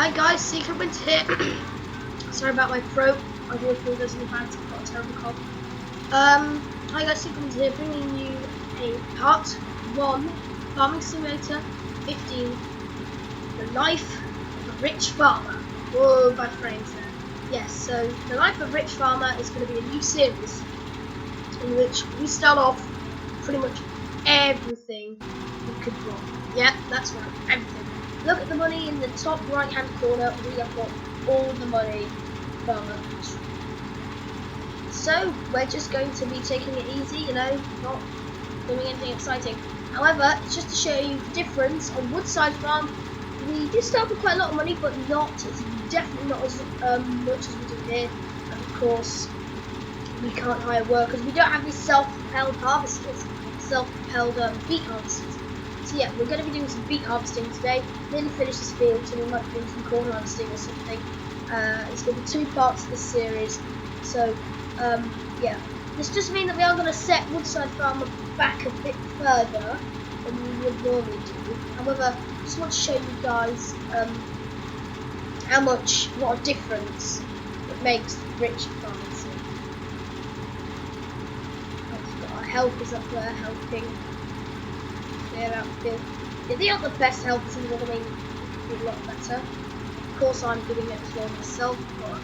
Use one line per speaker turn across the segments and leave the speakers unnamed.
Hi guys, sim15 here. Sorry about my throat. I do apologize in advance. I've got a terrible cough. Hi guys, sim15 here, bringing you a part 1 Farming Simulator 15, The Life of a Rich Farmer. Whoa, bad frames there. Yes, so The Life of a Rich Farmer is going to be a new series in which we start off pretty much everything we could want. Yeah, that's right, everything. Look at the money in the top right hand corner. We have got all the money farmer. So we're just going to be taking it easy, you know, not doing anything exciting. However, it's just to show you the difference. On Woodside Farm, we do start with quite a lot of money, but definitely not as much as we do here. And of course, we can't hire workers. We don't have these self-propelled harvesters, self-propelled beet harvesters. So yeah, we're going to be doing some beet harvesting today. Nearly finished this field, so we might be doing some corn harvesting or something. It's going to be 2 parts of this series. So yeah, this does mean that we are going to set Woodside Farm back a bit further than we would normally do. However, I just want to show you guys what a difference it makes to rich farmers. Our helpers up there helping clear out the field. Yeah, they aren't the best helpers in the world. I mean, it could be a lot better. Of course, I'm doing it as well myself, but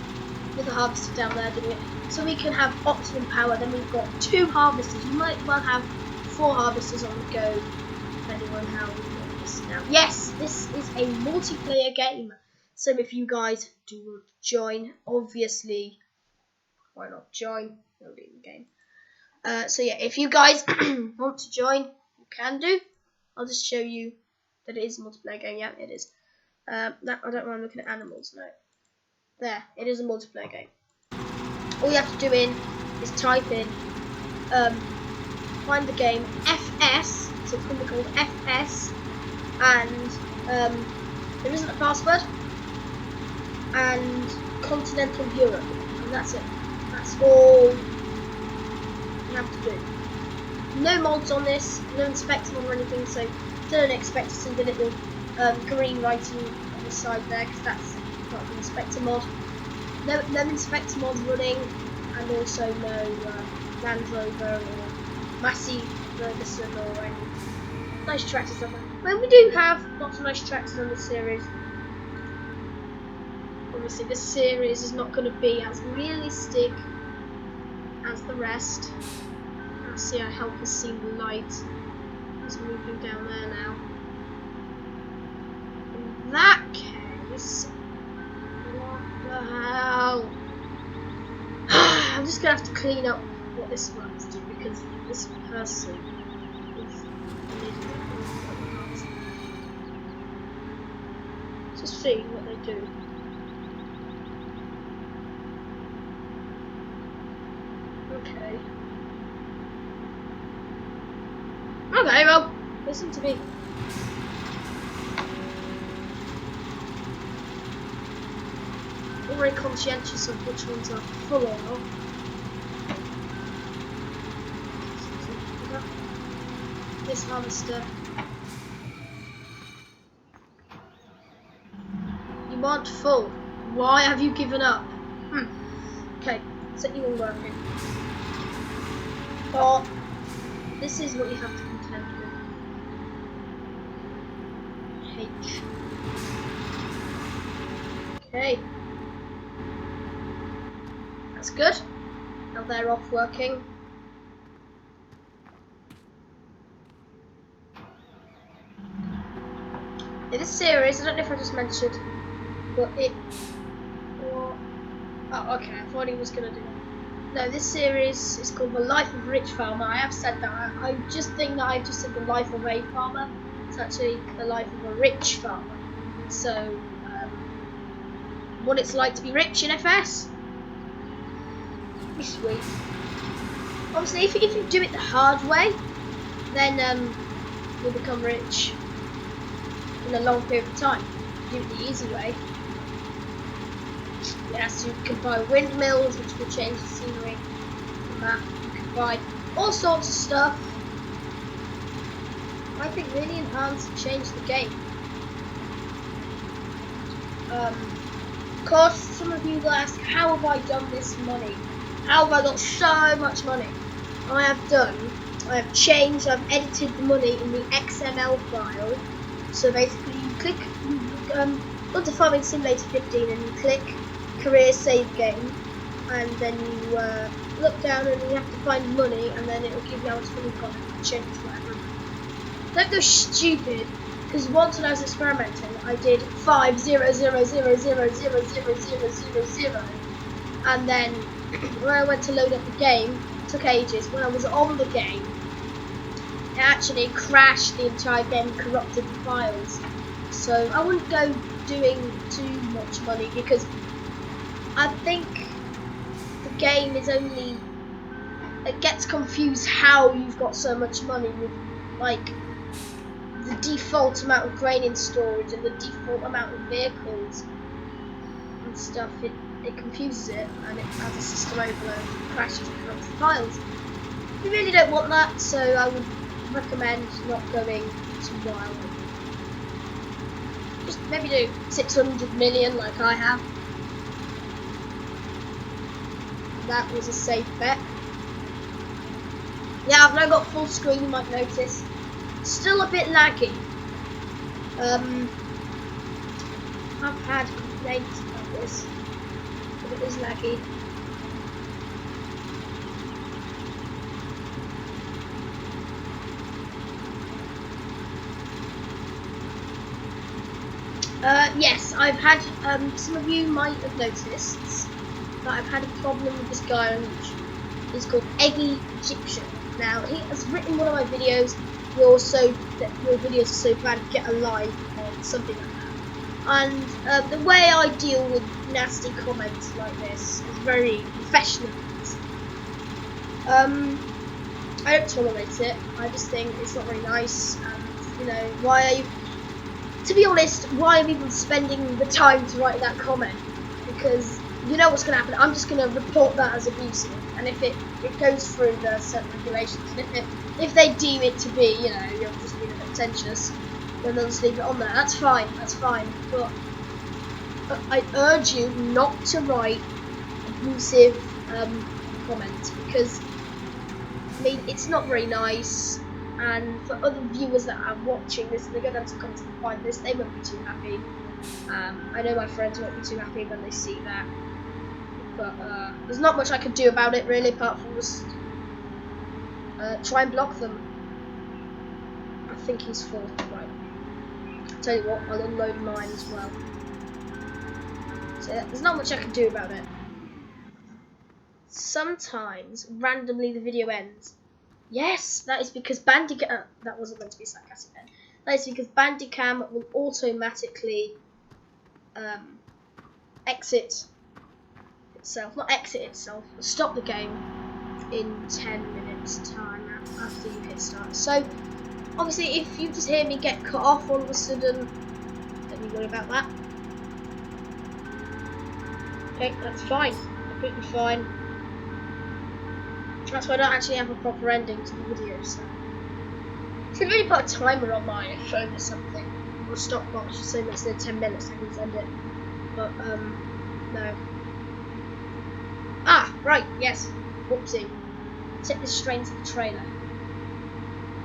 with the harvester down there doing it, so we can have optimum power. Then we've got 2 harvesters. You might well have 4 harvesters on the go, depending on how we want this now. Yes, this is a multiplayer game. So if you guys do want to join, obviously, why not join? Nobody in the game. So yeah, if you guys want to join, you can do. I'll just show you that it is a multiplayer game. Yeah, it is. I don't mind looking at animals. No, there, it is a multiplayer game. All you have to do is type in, find the game FS. So it's going to be called FS, and there isn't a password. And Continental Europe, and that's it. That's all you have to do. No mods on this, no inspector mod or anything, so don't expect to see the little green writing on the side there, because that's not the inspector mod. No inspector mod running, and also no Land Rover or Massey Ferguson or any nice tractors like that. Well, we do have lots of nice tractors on this series. Obviously, this series is not going to be as realistic as the rest. See, our helpers seem the light. He's moving down there now. In that case, what the hell? I'm just gonna have to clean up what this one's do, because this person is an idiot. Just see what they do. Okay. Okay, well, listen to me. I'm very conscientious of which ones are full or not. This harvester. You aren't full. Why have you given up? Okay, set you all working. But this is what you have to contend with. H. Okay. That's good. Now they're off working. In this series, I don't know if I just mentioned, but it... Oh, okay, I thought he was going to do it. No, this series is called The Life of a Rich Farmer. I have said that. I just think that I just said The Life of a Farmer. It's actually The Life of a Rich Farmer. So, what it's like to be rich in FS. Be sweet. Obviously, if you do it the hard way, then you'll become rich in a long period of time. If you do it the easy way, yes, you can buy windmills, which will change the scenery from that. You can buy all sorts of stuff. I think really enhance and change the game. Of course, some of you will ask, how have I done this money? How have I got so much money? I have changed, I've edited the money in the XML file. So basically, you click, go to Farming Simulator 15 and you click Career Save Game, and then you look down and you have to find money, and then it will give you how much money you've got and change whatever. Don't go stupid, because once when I was experimenting, I did 5,000,000,000,000, and then when I went to load up the game, it took ages. When I was on the game, it actually crashed the entire game, corrupted the files. So I wouldn't go doing too much money, because I think the game is only, it gets confused how you've got so much money with like the default amount of grain in storage and the default amount of vehicles and stuff. It confuses it, and it has a system overload, crashes and corrupts the files. You really don't want that, so I would recommend not going too wild. Just maybe do 600 million like I have. That was a safe bet. Yeah, I've now got full screen, you might notice. Still a bit laggy. I've had complaints about this, but it is laggy. Yes, I've had, some of you might have noticed that I've had a problem with this guy on YouTube. He's called Eggy Egyptian. Now, he has written one of my videos, your videos are so bad, get a life, or something like that. And the way I deal with nasty comments like this is very professional. I don't tolerate it. I just think it's not very nice, and, you know, why are you... To be honest, why am I even spending the time to write that comment? Because you know what's going to happen. I'm just going to report that as abusive, and if it goes through the certain regulations, and if they deem it to be, you know, you're just being a bit pretentious, then they'll just leave it on there. That's fine. But I urge you not to write abusive comments, because I mean, it's not very nice. And for other viewers that are watching this and they're going to have to come to find this, they won't be too happy. I know my friends won't be too happy when they see that. But there's not much I can do about it, really, apart from just try and block them. I think he's full. Right. I'll tell you what, I'll unload mine as well. So there's not much I can do about it. Sometimes, randomly, the video ends. Yes, that is because Bandicam... that wasn't meant to be sarcastic then. That is because Bandicam will automatically exit itself. Not exit itself, but stop the game in 10 minutes time after you hit start. So, obviously, if you just hear me get cut off all of a sudden, don't you worry about that. Okay, that's fine. Completely fine. That's why I don't actually have a proper ending to the video, so. Should really put a timer on my phone or something. Or a stopwatch, so it's 10 minutes, I can send it. But, no. Ah, right, yes. Whoopsie. Take this straight into the trailer.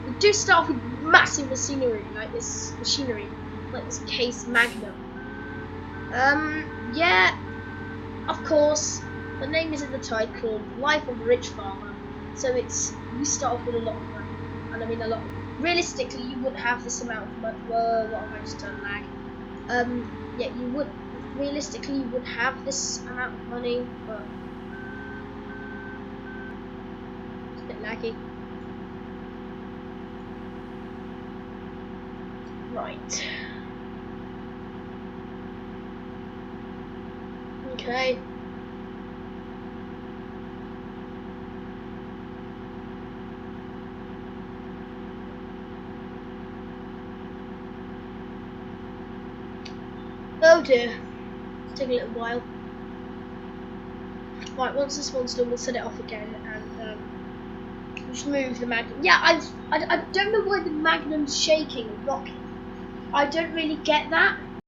We do start off with massive machinery, like this case magnum. Yeah, of course, the name is in the title, Life of a Rich Farmer. So we start off with a lot of money, and I mean a lot. Realistically, you wouldn't have this amount of money. Whoa, what have I just done, lag? Yeah, you would. Realistically, you would have this amount of money, but it's a bit laggy. Right. Okay. Oh dear, it'll take a little while. Right, once this one's done, we'll set it off again and just move the Magnum. Yeah, I don't know why the Magnum's shaking and rocking. I don't really get that.